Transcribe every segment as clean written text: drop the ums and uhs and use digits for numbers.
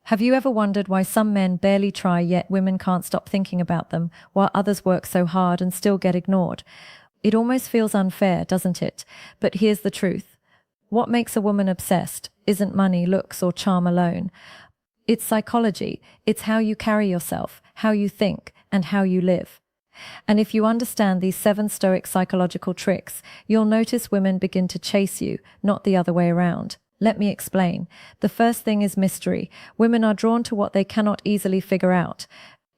Have you ever wondered why some men barely try yet women can't stop thinking about them, while others work so hard and still get ignored? It almost feels unfair, doesn't it? But here's the truth. What makes a woman obsessed isn't money, looks, or charm alone. It's psychology. It's how you carry yourself, how you think, and how you live. And if you understand these 7 Stoic psychological tricks, you'll notice women begin to chase you, not the other way around. Let me explain. The first thing is mystery. Women are drawn to what they cannot easily figure out.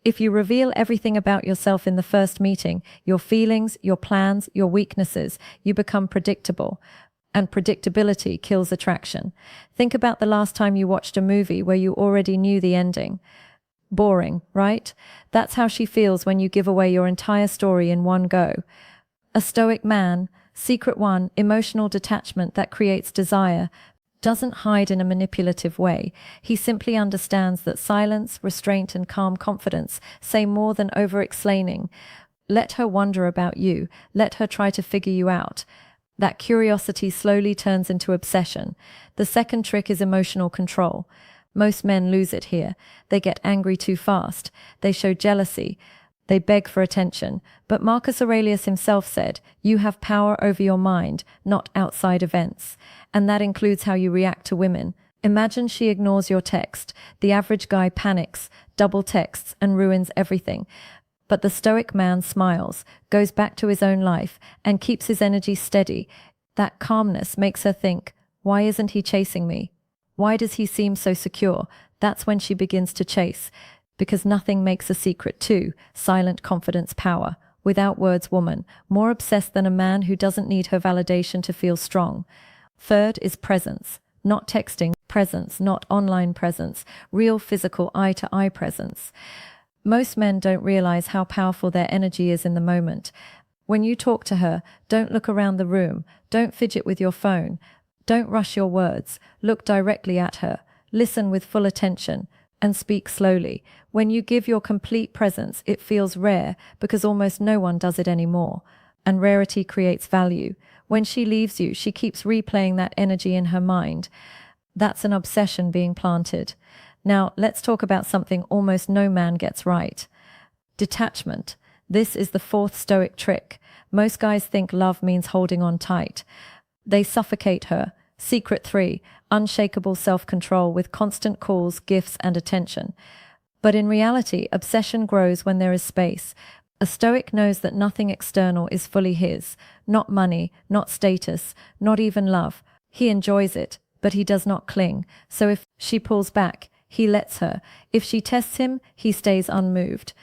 If you reveal everything about yourself in the first meeting, your feelings, your plans, your weaknesses, you become predictable. And predictability kills attraction. Think about the last time you watched a movie where you already knew the ending. Boring, right? That's how she feels when you give away your entire story in one go. A stoic man, secret one, emotional detachment that creates desire, doesn't hide in a manipulative way. He simply understands that silence, restraint, and calm confidence say more than over-explaining. Let her wonder about you. Let her try to figure you out. That curiosity slowly turns into obsession. The second trick is emotional control. Most men lose it here. They get angry too fast. They show jealousy. They beg for attention. But Marcus Aurelius himself said, "You have power over your mind, not outside events." And that includes how you react to women. Imagine she ignores your text. The average guy panics, double texts, and ruins everything. But the stoic man smiles, goes back to his own life, and keeps his energy steady. That calmness makes her think, why isn't he chasing me? Why does he seem so secure? That's when she begins to chase. Because nothing makes a secret too. Silent confidence power. Without words woman. More obsessed than a man who doesn't need her validation to feel strong. Third is presence. Not texting, presence, not online presence. Real physical eye-to-eye presence. Most men don't realize how powerful their energy is in the moment. When you talk to her, don't look around the room. Don't fidget with your phone. Don't rush your words. Look directly at her. Listen with full attention. And speak slowly. When you give your complete presence, it feels rare because almost no one does it anymore. And rarity creates value. When she leaves you, she keeps replaying that energy in her mind. That's an obsession being planted. Now, let's talk about something almost no man gets right. Detachment. This is the 4th Stoic trick. Most guys think love means holding on tight. They suffocate her. Secret 3. Unshakable self-control with constant calls, gifts, and attention. But in reality, obsession grows when there is space. A Stoic knows that nothing external is fully his. Not money, not status, not even love. He enjoys it, but he does not cling. So if she pulls back, he lets her. If she tests him, he stays unmoved.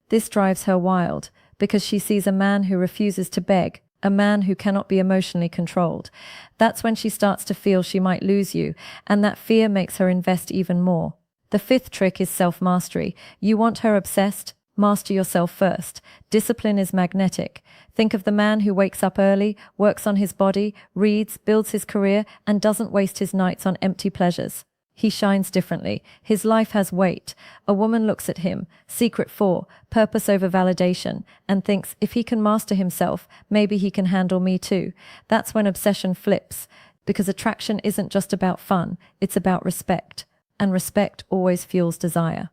This drives her wild, because she sees a man who refuses to beg, a man who cannot be emotionally controlled. That's when she starts to feel she might lose you, and that fear makes her invest even more. The 5th trick is self-mastery. You want her obsessed? Master yourself first. Discipline is magnetic. Think of the man who wakes up early, works on his body, reads, builds his career, and doesn't waste his nights on empty pleasures. He shines differently. His life has weight. A woman looks at him, secret 4, purpose over validation, and thinks if he can master himself, maybe he can handle me too. That's when obsession flips, because attraction isn't just about fun, it's about respect. And respect always fuels desire.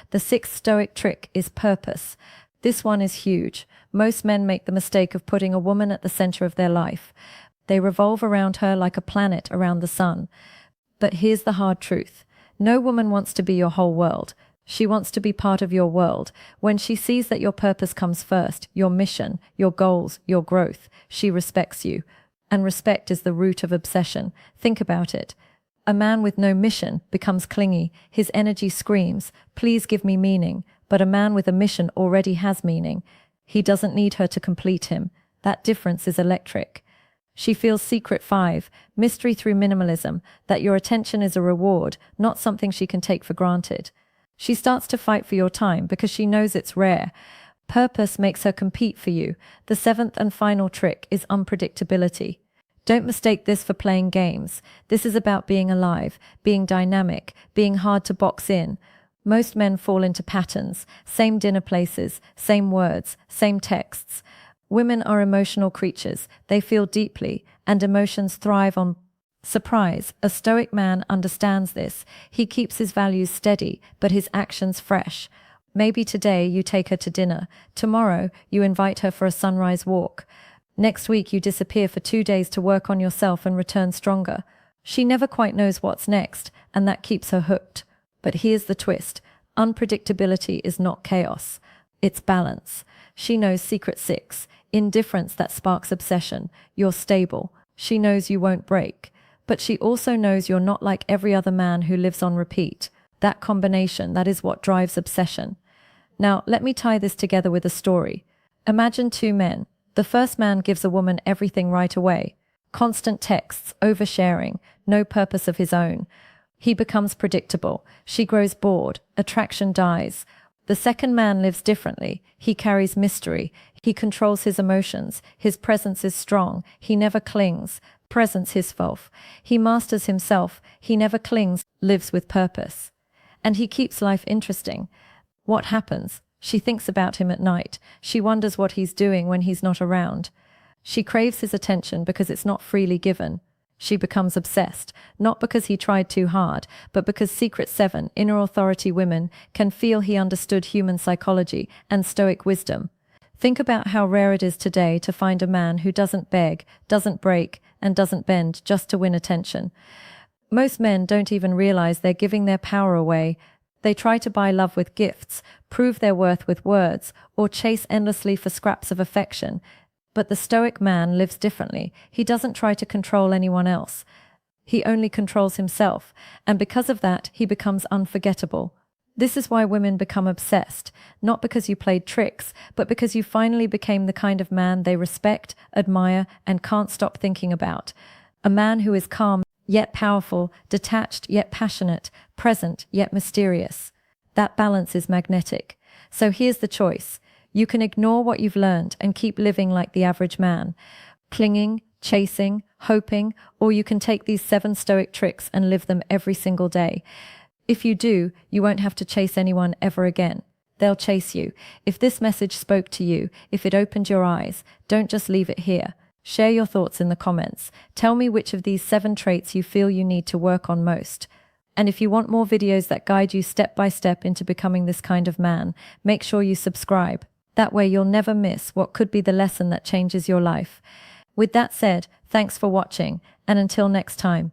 The 6th Stoic trick is purpose. This one is huge. Most men make the mistake of putting a woman at the center of their life. They revolve around her like a planet around the sun. But here's the hard truth. No woman wants to be your whole world. She wants to be part of your world. When she sees that your purpose comes first, your mission, your goals, your growth, she respects you. And respect is the root of obsession. Think about it. A man with no mission becomes clingy. His energy screams, "Please give me meaning." But a man with a mission already has meaning. He doesn't need her to complete him. That difference is electric. She feels secret 5, mystery through minimalism, that your attention is a reward, not something she can take for granted. She starts to fight for your time because she knows it's rare. Purpose makes her compete for you. The 7th and final trick is unpredictability. Don't mistake this for playing games. This is about being alive, being dynamic, being hard to box in. Most men fall into patterns, same dinner places, same words, same texts. Women are emotional creatures. They feel deeply, and emotions thrive on Surprise, a Stoic man understands this. He keeps his values steady, but his actions fresh. Maybe today you take her to dinner. Tomorrow you invite her for a sunrise walk. Next week you disappear for 2 days to work on yourself and return stronger. She never quite knows what's next, and that keeps her hooked. But here's the twist. Unpredictability is not chaos. It's balance. She knows secret 6, indifference that sparks obsession. You're stable. She knows you won't break. But she also knows you're not like every other man who lives on repeat. That combination, that is what drives obsession. Now, let me tie this together with a story. Imagine 2 men. The first man gives a woman everything right away. Constant texts, oversharing, no purpose of his own. He becomes predictable. She grows bored. Attraction dies. The second man lives differently. He carries mystery. He controls his emotions. His presence is strong. He never clings. Presence his fault. He masters himself. He never clings, lives with purpose. And he keeps life interesting. What happens? She thinks about him at night. She wonders what he's doing when he's not around. She craves his attention because it's not freely given. She becomes obsessed, not because he tried too hard, but because Secret 7, inner authority women, can feel he understood human psychology and Stoic wisdom. Think about how rare it is today to find a man who doesn't beg, doesn't break, and doesn't bend just to win attention. Most men don't even realize they're giving their power away. They try to buy love with gifts, prove their worth with words, or chase endlessly for scraps of affection. But the Stoic man lives differently. He doesn't try to control anyone else. He only controls himself, and because of that, he becomes unforgettable. This is why women become obsessed, not because you played tricks, but because you finally became the kind of man they respect, admire, and can't stop thinking about. A man who is calm, yet powerful, detached, yet passionate, present, yet mysterious. That balance is magnetic. So here's the choice. You can ignore what you've learned and keep living like the average man, clinging, chasing, hoping, or you can take these 7 Stoic tricks and live them every single day. If you do, you won't have to chase anyone ever again. They'll chase you. If this message spoke to you, if it opened your eyes, don't just leave it here. Share your thoughts in the comments. Tell me which of these 7 traits you feel you need to work on most. And if you want more videos that guide you step by step into becoming this kind of man, make sure you subscribe. That way you'll never miss what could be the lesson that changes your life. With that said, thanks for watching, and until next time.